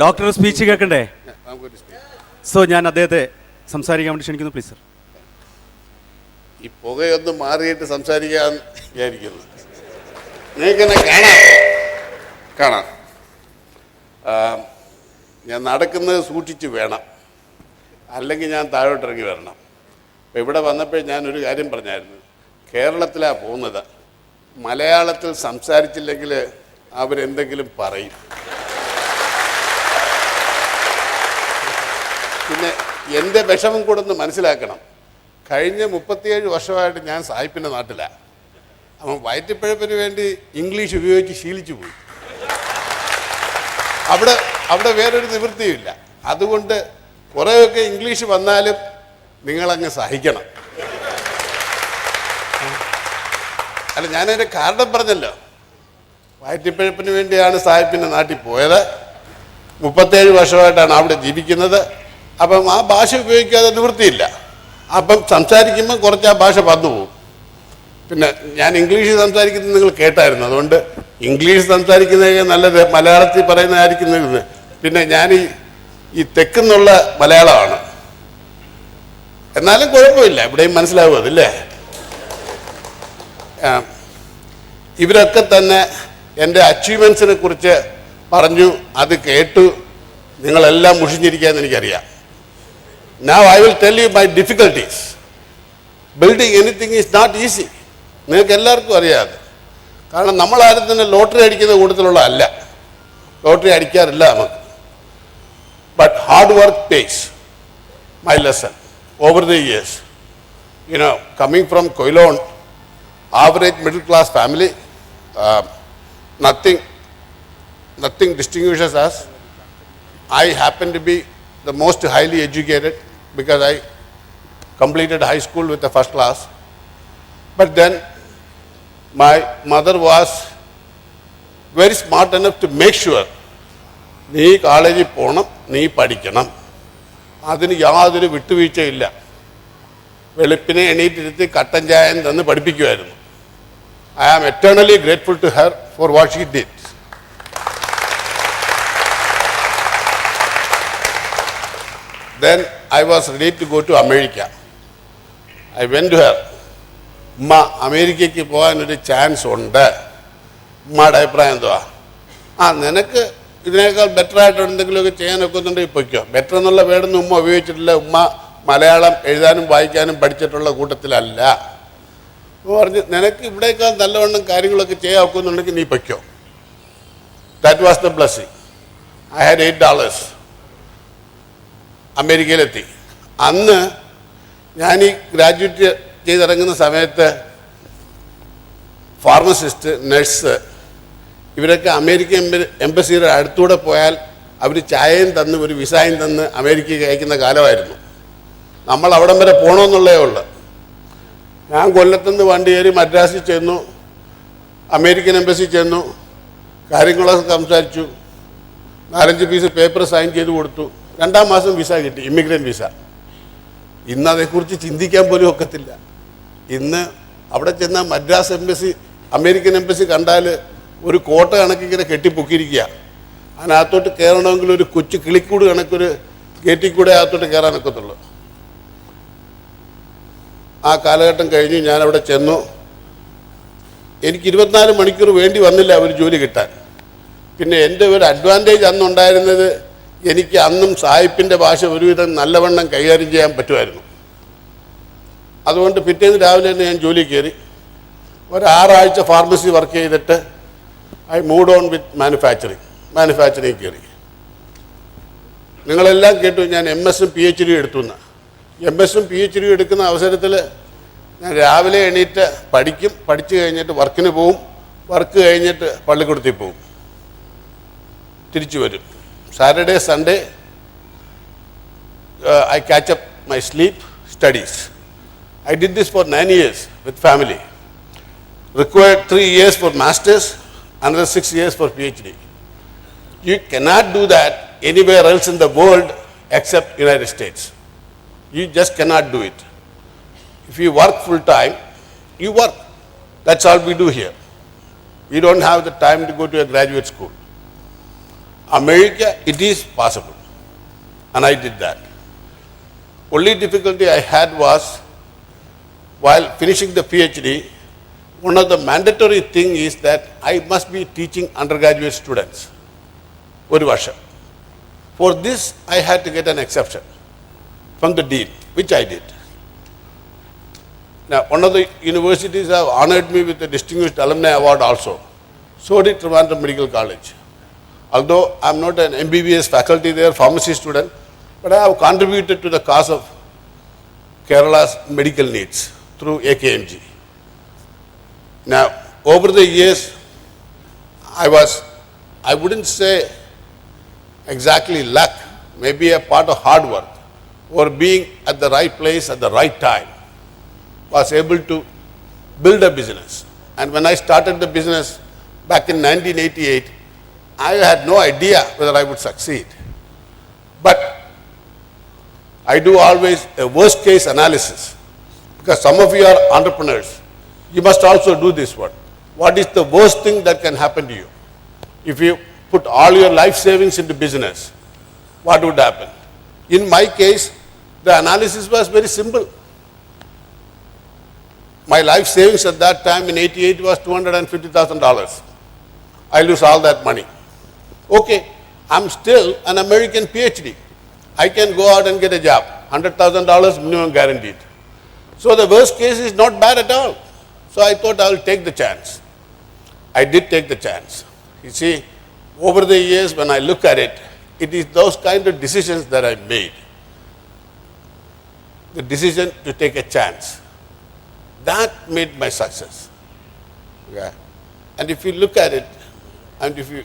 ഡോക്ടറുടെ സ്പീച്ച് കേൾക്കണ്ടേ? സോ ഞാൻ അദ്ദേഹത്തെ സംസാരിക്കാൻ വേണ്ടി ക്ഷണിക്കുന്നു. Please sir. ഈ പുകയൊന്ന് മാറിയിട്ട് സംസാരിക്കാൻ വിചാരിക്കുന്നു. നിങ്ങൾക്കെന്നെ കാണാം. ഞാൻ നടക്കുന്നത് സൂക്ഷിച്ച് വേണം, അല്ലെങ്കിൽ ഞാൻ താഴോട്ടിറങ്ങി വരണം. അപ്പോൾ ഇവിടെ വന്നപ്പോൾ ഞാനൊരു കാര്യം പറഞ്ഞായിരുന്നു, കേരളത്തിലാണ് പോകുന്നത്, മലയാളത്തിൽ സംസാരിച്ചില്ലെങ്കിൽ അവരെന്തെങ്കിലും പറയും. പിന്നെ എൻ്റെ വിഷമം കൂടെ ഒന്ന് മനസ്സിലാക്കണം. കഴിഞ്ഞ 37 വർഷമായിട്ട് ഞാൻ സായിപ്പിൻ്റെ നാട്ടിലാണ്. അവൻ വയറ്റിപ്പഴപ്പിന് വേണ്ടി ഇംഗ്ലീഷ് ഉപയോഗിച്ച് ശീലിച്ചു പോയി. അവിടെ വേറൊരു നിവൃത്തിയുമില്ല. അതുകൊണ്ട് കുറേയൊക്കെ ഇംഗ്ലീഷ് വന്നാലും നിങ്ങളങ്ങ് സഹിക്കണം. അല്ല, ഞാനതിൻ്റെ കാരണം പറഞ്ഞല്ലോ, വയറ്റിപ്പഴപ്പിന് വേണ്ടിയാണ് സാഹിബിൻ്റെ നാട്ടിൽ പോയത്. 37 വർഷമായിട്ടാണ് അവിടെ ജീവിക്കുന്നത്. അപ്പം ആ ഭാഷ ഉപയോഗിക്കാതെ നിവൃത്തിയില്ല. അപ്പം സംസാരിക്കുമ്പോൾ കുറച്ച് ആ ഭാഷ വന്നു പോകും. പിന്നെ ഞാൻ ഇംഗ്ലീഷ് സംസാരിക്കുന്നത് നിങ്ങൾ കേട്ടായിരുന്നു. അതുകൊണ്ട് ഇംഗ്ലീഷ് സംസാരിക്കുന്നതൊക്കെ നല്ലത് മലയാളത്തിൽ പറയുന്നതായിരിക്കുന്നത്. പിന്നെ ഞാൻ ഈ തെക്കുന്നുള്ള മലയാളമാണ്. എന്നാലും കുഴപ്പമില്ല, ഇവിടെയും മനസ്സിലാവും അതില്ലേ. ഇവരൊക്കെ തന്നെ എൻ്റെ അച്ചീവ്മെൻറ്റ്സിനെ കുറിച്ച് പറഞ്ഞു, അത് കേട്ടു. നിങ്ങളെല്ലാം മുഷിഞ്ഞിരിക്കാമെന്ന് എനിക്കറിയാം. Now I will tell you my difficulties. Building anything is not easy. നിങ്ങൾക്ക് എല്ലാവർക്കും അറിയാതെ. കാരണം നമ്മളാരും തന്നെ ലോട്ടറി അടിക്കുന്ന കൂട്ടത്തിലുള്ള അല്ല. ലോട്ടറി അടിക്കാറില്ല നമുക്ക്. But hard work pays. My lesson over the years. You know, coming from Koilon, average middle class family, nothing distinguishes us. I happen to be the most highly educated because I completed high school with the first class. But then my mother was very smart enough to make sure നീ കോളേജിൽ പോകണം, നീ പഠിക്കണം, അതിന് യാതൊരു വിട്ടുവീഴ്ചയില്ല. വെളുപ്പിനെ എണീറ്റിരുത്തി കട്ടൻ ചായം തന്ന് പഠിപ്പിക്കുമായിരുന്നു. I am eternally grateful to her for what she did. Then I was ready to go to America. I went to her. ഉമ്മ, അമേരിക്കയ്ക്ക് പോകാനൊരു ചാൻസ് ഉണ്ട്, ഉമ്മയുടെ അഭിപ്രായം എന്തുവാ? നിനക്ക് ഇതിനേക്കാൾ ബെറ്റർ ആയിട്ട് എന്തെങ്കിലുമൊക്കെ ചെയ്യാനൊക്കെ ഒന്നുണ്ടെങ്കിൽ പൊയ്ക്കോ. ബെറ്റർ എന്നുള്ള വേർഡൊന്നും ഉമ്മ ഉപയോഗിച്ചിട്ടില്ല. ഉമ്മ മലയാളം എഴുതാനും വായിക്കാനും പഠിച്ചിട്ടുള്ള കൂട്ടത്തിലല്ല. പറഞ്ഞു, നിനക്ക് ഇവിടേക്കാൾ നല്ലവണ്ണം കാര്യങ്ങളൊക്കെ ചെയ്യാൻ ഒക്കുന്നുണ്ടെങ്കിൽ നീ പൊയ്ക്കോ. That was the blessing. I had $8. അമേരിക്കയിലെത്തി. അന്ന് ഞാൻ ഈ ഗ്രാജുവേറ്റ് ചെയ്തിറങ്ങുന്ന സമയത്ത് ഫാർമസിസ്റ്റ്, നഴ്സ്, ഇവരൊക്കെ അമേരിക്കൻ എംബസിയുടെ അടുത്തൂടെ പോയാൽ അവർ ചായയും തന്ന് ഒരു വിസയും തന്ന് അമേരിക്കയ്ക്ക് അയക്കുന്ന കാലമായിരുന്നു. നമ്മൾ അവിടം വരെ പോകണമെന്നുള്ളേ ഉള്ളു. ഞാൻ കൊല്ലത്തുനിന്ന് വണ്ടി കയറി മദ്രാസിൽ ചെന്നു, അമേരിക്കൻ എംബസി ചെന്നു, കാര്യങ്ങളൊക്കെ സംസാരിച്ചു, 4-5 പീസ് പേപ്പർ സൈൻ ചെയ്ത് കൊടുത്തു. 2-ാം മാസം വിസ കിട്ടി, ഇമിഗ്രൻ്റ് വിസ. ഇന്ന് അതേക്കുറിച്ച് ചിന്തിക്കാൻ പോലും ഒക്കത്തില്ല. ഇന്ന് അവിടെ ചെന്നാൽ മദ്രാസ് എംബസി, അമേരിക്കൻ എംബസി കണ്ടാൽ ഒരു കോട്ട കണക്കിങ്ങനെ കെട്ടിപ്പൊക്കിയിരിക്കുക. അതിനകത്തോട്ട് കയറണമെങ്കിൽ ഒരു കൊച്ചു കിളിക്കൂട് കണക്കൊരു ഗേറ്റിൽ കൂടെ അകത്തോട്ട് കയറാനൊക്കത്തുള്ളൂ. ആ കാലഘട്ടം കഴിഞ്ഞ് ഞാനവിടെ ചെന്നു. എനിക്ക് 24 മണിക്കൂർ വേണ്ടി വന്നില്ല ഒരു ജോലി കിട്ടാൻ. പിന്നെ എൻ്റെ ഒരു അഡ്വാൻറ്റേജ് അന്നുണ്ടായിരുന്നത്, എനിക്ക് അന്നും സായിപ്പിൻ്റെ ഭാഷ ഒരുവിധം നല്ലവണ്ണം കൈകാര്യം ചെയ്യാൻ പറ്റുമായിരുന്നു. അതുകൊണ്ട് പിറ്റേന്ന് രാവിലെ തന്നെ ഞാൻ ജോലി കയറി. ഒരു 6 ആഴ്ച ഫാർമസി വർക്ക് ചെയ്തിട്ട് I mood on with manufacturing കയറി. നിങ്ങളെല്ലാം കേട്ടു ഞാൻ MS-ഉം PhD എടുത്തു എന്ന്. MS-ഉം PhD എടുക്കുന്ന അവസരത്തിൽ ഞാൻ രാവിലെ എണീറ്റ് പഠിക്കും, പഠിച്ചു കഴിഞ്ഞിട്ട് വർക്കിന് പോവും, വർക്ക് കഴിഞ്ഞിട്ട് പള്ളിക്കൂടത്തിൽ പോവും, തിരിച്ചു വരും. Saturday, Sunday, I catch up my sleep, studies. I did this for 9 years with family. Required 3 years for masters, another 6 years for PhD. You cannot do that anywhere else in the world except United States. You just cannot do it. If you work full time, you work. That's all we do here. We don't have the time to go to a graduate school. America, it is possible, and I did that. Only difficulty I had was while finishing the PhD, one of the mandatory thing is that I must be teaching undergraduate students. Oru varsham. For this, I had to get an exception from the dean, which I did. Now, one of the universities have honored me with the Distinguished Alumni Award also. So did Trivandrum Medical College. Although I am not an MBBS faculty there, pharmacy student, but I have contributed to the cause of Kerala's medical needs through AKMG. Now, over the years, I wouldn't say exactly luck, maybe a part of hard work, or being at the right place at the right time, was able to build a business. And when I started the business back in 1988, I had no idea whether I would succeed. But I do always a worst case analysis, because some of you are entrepreneurs. You must also do this one. What is the worst thing that can happen to you? If you put all your life savings into business, what would happen? In my case, the analysis was very simple. My life savings at that time in 88 was $250,000. I lose all that money. Okay, I'm still an American PhD. I can go out and get a job. $100,000 minimum guaranteed. So the worst case is not bad at all. So I thought I will take the chance. I did take the chance. You see, over the years when I look at it, it is those kind of decisions that I made. The decision to take a chance. That made my success. Yeah. And if you look at it, and if you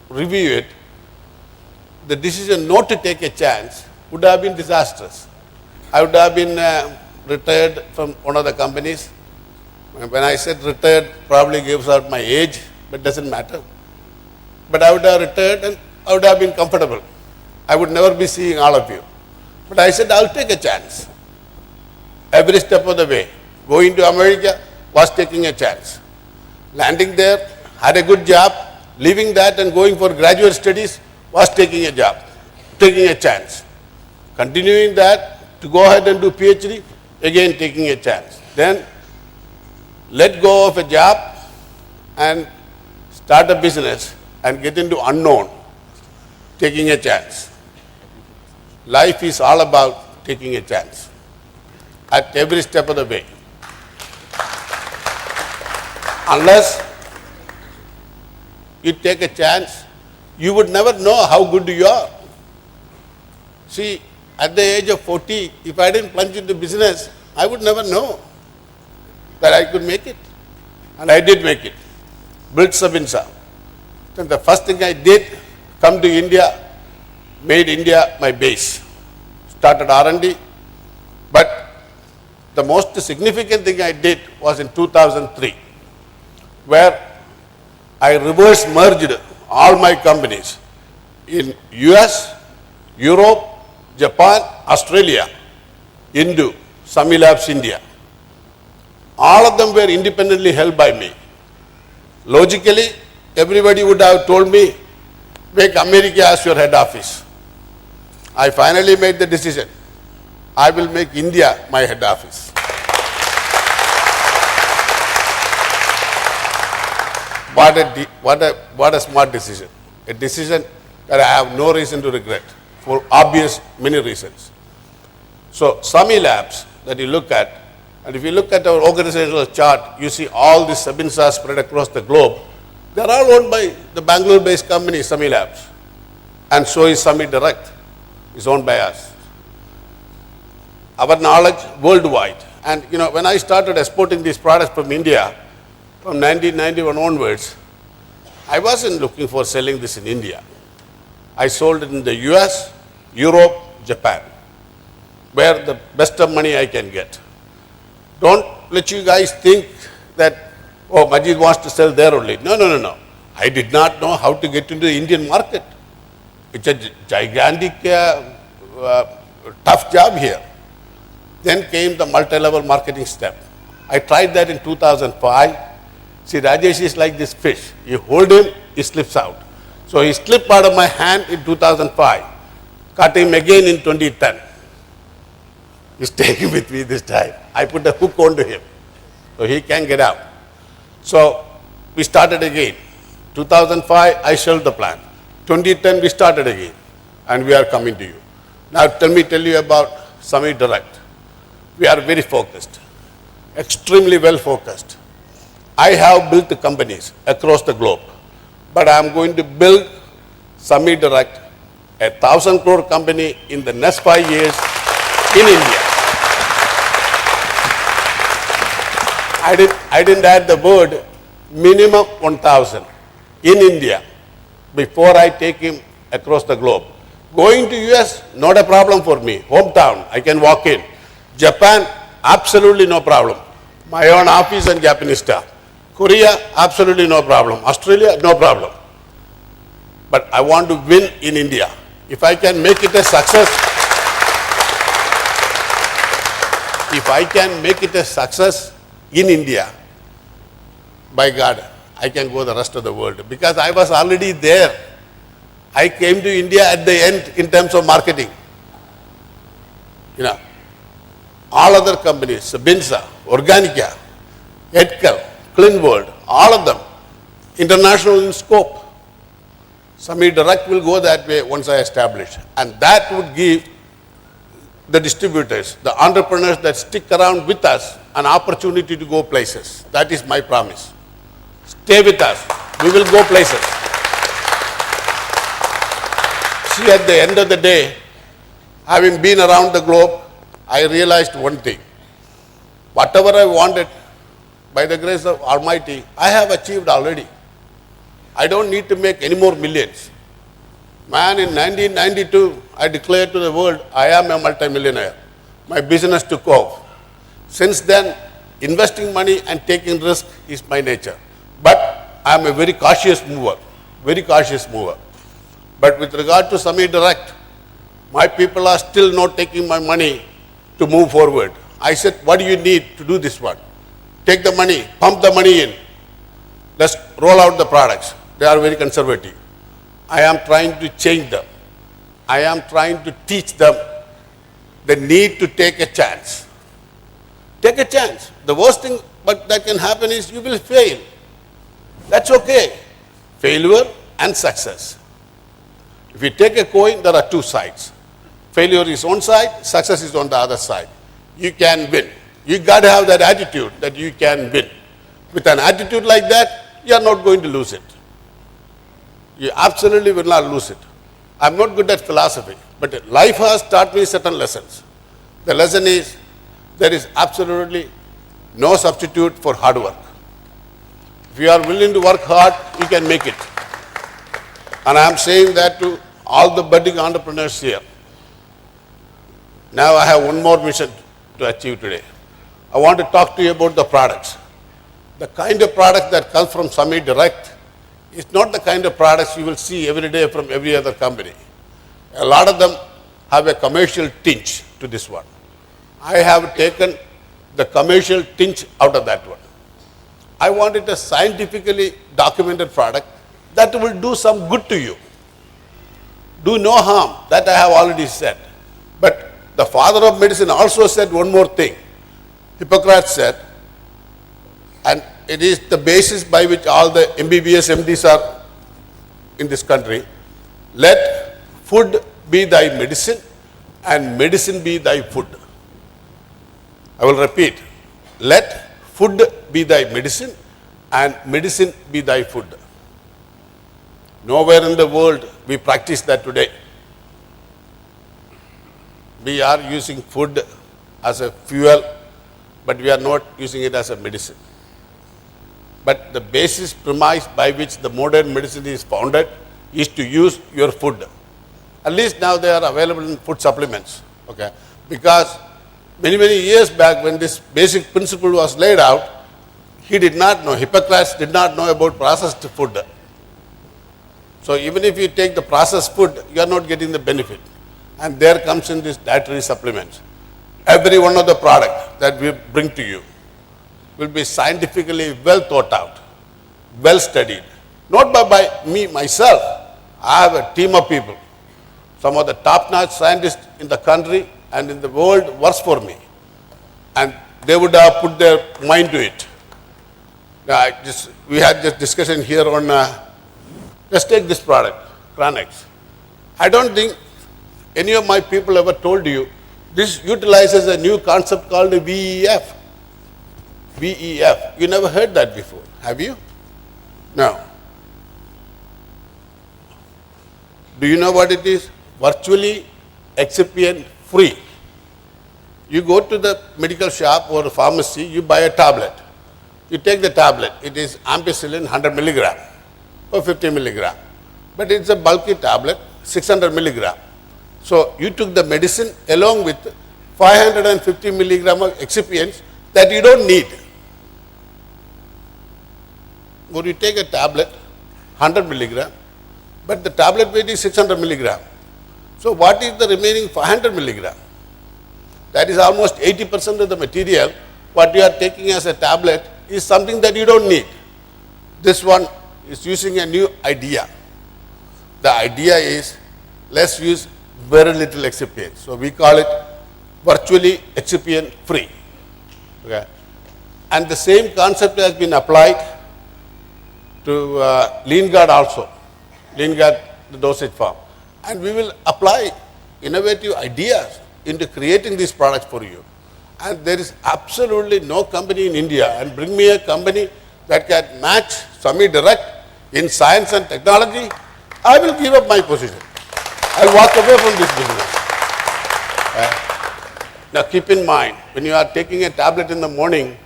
review it, the decision not to take a chance would have been disastrous. I would have been retired from one of the companies. When I said retired, probably gives out my age, but doesn't matter. But I would have retired and I would have been comfortable. I would never be seeing all of you. But I said, I'll take a chance. Every step of the way. Going to America was taking a chance. Landing there, had a good job. Leaving that and going for graduate studies was taking a job, taking a chance. Continuing that to go ahead and do PhD, again taking a chance. Then let go of a job and start a business and get into unknown, taking a chance. Life is all about taking a chance at every step of the way. Unless you take a chance, you would never know how good you are. See, at the age of 40, if I didn't plunge into business, I would never know that I could make it. And I did make it. Built Sabinsa. Then the first thing I did, come to India, made India my base. Started R&D. But the most significant thing I did was in 2003, where I reverse merged all my companies in US, Europe, Japan, Australia into Sami Labs India. All of them were independently held by me. Logically, everybody would have told me, make America as your head office. I finally made the decision. I will make India my head office. What a smart decision. A decision that I have no reason to regret for obvious many reasons. So Sami Labs that you look at, and if you look at our organizational chart, you see all these Sabinsas spread across the globe. They are all owned by the Bangalore-based company Sami Labs. And so is Sami Direct, is owned by us. Our knowledge worldwide. And you know, when I started exporting these products from India, from 1991 onwards, I wasn't looking for selling this in India. I sold it in the US, Europe, Japan, where the best of money I can get. Don't let you guys think that, oh, Majid wants to sell there only. No. I did not know how to get into the Indian market. It's a gigantic, tough job here. Then came the multi-level marketing step. I tried that in 2005. See, Rajesh is like this fish. You hold him, he slips out. So he slipped out of my hand in 2005. Caught him again in 2010. is staying with me this time. I put a hook onto him so he can get out. So we started again. 2005, I shelved the plan. 2010, we started again, and we are coming to you. Now, tell you about Samir Direct. We are very focused, extremely well focused. I have built companies across the globe, but I am going to build Samir Direct, a 1,000 crore company in the next 5 years in India. I didn't add the word minimum 1,000 in India before I take him across the globe. Going to US, not a problem for me. Hometown, I can walk in. Japan, absolutely no problem. My own office and Japanese staff. Korea, absolutely no problem. Australia, no problem. But I want to win in India. If I can make it a success, in India, by God, I can go the rest of the world. Because I was already there. I came to India at the end in terms of marketing. You know, all other companies, Sabinsa, Organica, Edkel, Clean World, all of them, international in scope. Samir Direct will go that way once I establish. And that would give the distributors, the entrepreneurs that stick around with us, an opportunity to go places. That is my promise. Stay with us. We will go places. See, at the end of the day, having been around the globe, I realized one thing. Whatever I wanted, by the grace of Almighty, I have achieved already. I don't need to make any more millions. Man, in 1992, I declared to the world, I am a multimillionaire. My business took off. Since then, investing money and taking risk is my nature. But I am a very cautious mover. But with regard to Samir Direct, my people are still not taking my money to move forward. I said, what do you need to do this one? Take the money, pump the money in. Let's roll out the products. They are very conservative. I am trying to change them. I am trying to teach them the need to take a chance. Take a chance. The worst thing that can happen is you will fail. That's okay. Failure and success. If you take a coin, there are two sides. Failure is one side, success is on the other side. You can win. You got to have that attitude that you can win. With an attitude like that, you are not going to lose it. You absolutely will not lose it. I'm not good at philosophy, but life has taught me certain lessons. The lesson is, there is absolutely no substitute for hard work. If you are willing to work hard, you can make it. And I am saying that to all the budding entrepreneurs here. Now I have one more mission to achieve today. I want to talk to you about the products. The kind of product that comes from Samir Direct is not the kind of products you will see every day from every other company. A lot of them have a commercial tinge to this one. I have taken the commercial tinge out of that one. I wanted a scientifically documented product that will do some good to you. Do no harm, that I have already said. But the father of medicine also said one more thing. Hippocrates said, and it is the basis by which all the MBBS MDs are in this country, let food be thy medicine and medicine be thy food. I will repeat, let food be thy medicine and medicine be thy food. Nowhere in the world we practice that today. We are using food as a fuel, but we are not using it as a medicine. But the basis premise by which the modern medicine is founded is to use your food. At least now they are available in food supplements. Okay? Because many years back when this basic principle was laid out, he did not know, Hippocrates did not know about processed food. So even if you take the processed food, you are not getting the benefit. And there comes in this dietary supplements. Every one of the products that we bring to you will be scientifically well thought out, well studied. Not by me, myself. I have a team of people. Some of the top-notch scientists in the country and in the world works for me. And they would have put their mind to it. We had this discussion here on, let's take this product, Kranex. I don't think any of my people ever told you, this utilizes a new concept called VEF. VEF. You never heard that before, have you? No. Do you know what it is? Virtually excipient free. You go to the medical shop or the pharmacy, you buy a tablet. You take the tablet, it is ampicillin 100 milligram or 50 milligram. But it's a bulky tablet, 600 milligram. So you took the medicine along with 550 milligram of excipients that you don't need. Or you take a tablet, 100 milligram, but the tablet weight is 600 milligram. So what is the remaining 500 milligram? That is almost 80% of the material. What you are taking as a tablet is something that you don't need. This one is using a new idea. The idea is, let's use very little excipient. So we call it virtually excipient free. Okay. And the same concept has been applied to LeanGuard also. LeanGuard, the dosage form. And we will apply innovative ideas into creating these products for you. And there is absolutely no company in India, and bring me a company that can match Sami Direct in science and technology, I will give up my position. I'll walk away from this business. Now keep in mind, when you are taking a tablet in the morning,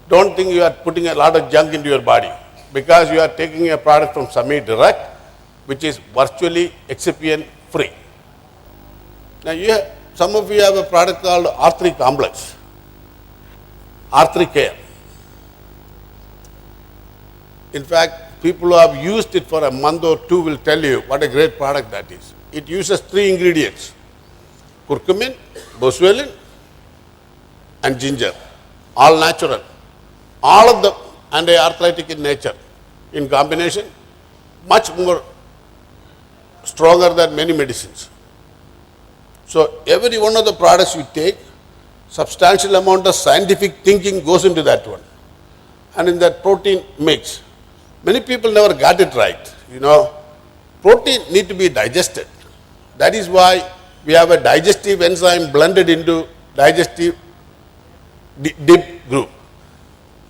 don't think you are putting a lot of junk into your body, because you are taking a product from Sami Direct, which is virtually excipient free. Now some of you have a product called R3 Complex, R3 Care. In fact, people who have used it for a month or two will tell you what a great product that is. It uses 3 ingredients: curcumin, boswellia, and ginger, all natural. All of them anti-arthritic in nature. In combination, much more stronger than many medicines. So every one of the products you take, substantial amount of scientific thinking goes into that one. And in that protein mix, many people never got it right. You know, protein need to be digested. That is why we have a digestive enzyme blended into digestive dip group.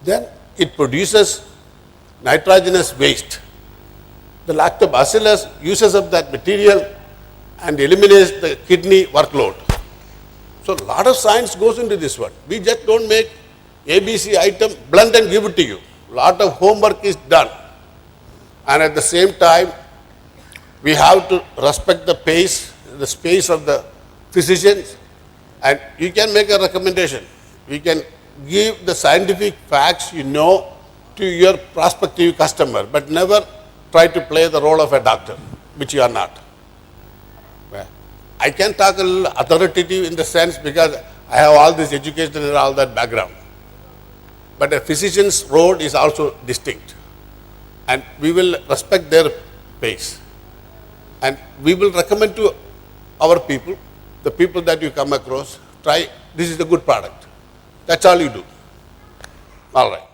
Then it produces nitrogenous waste. The lactobacillus uses up that material and eliminates the kidney workload. So a lot of science goes into this one. We just don't make ABC item, blend and give it to you. A lot of homework is done. And at the same time, we have to respect the space of the physicians, and you can make a recommendation. We can give the scientific facts you know to your prospective customer, but never try to play the role of a doctor, which you are not. I can talk a little authoritative in the sense because I have all this education and all that background. But a physician's role is also distinct. And we will respect their pace. And we will recommend to our people, the people that you come across, try, this is a good product. That's all you do. All right.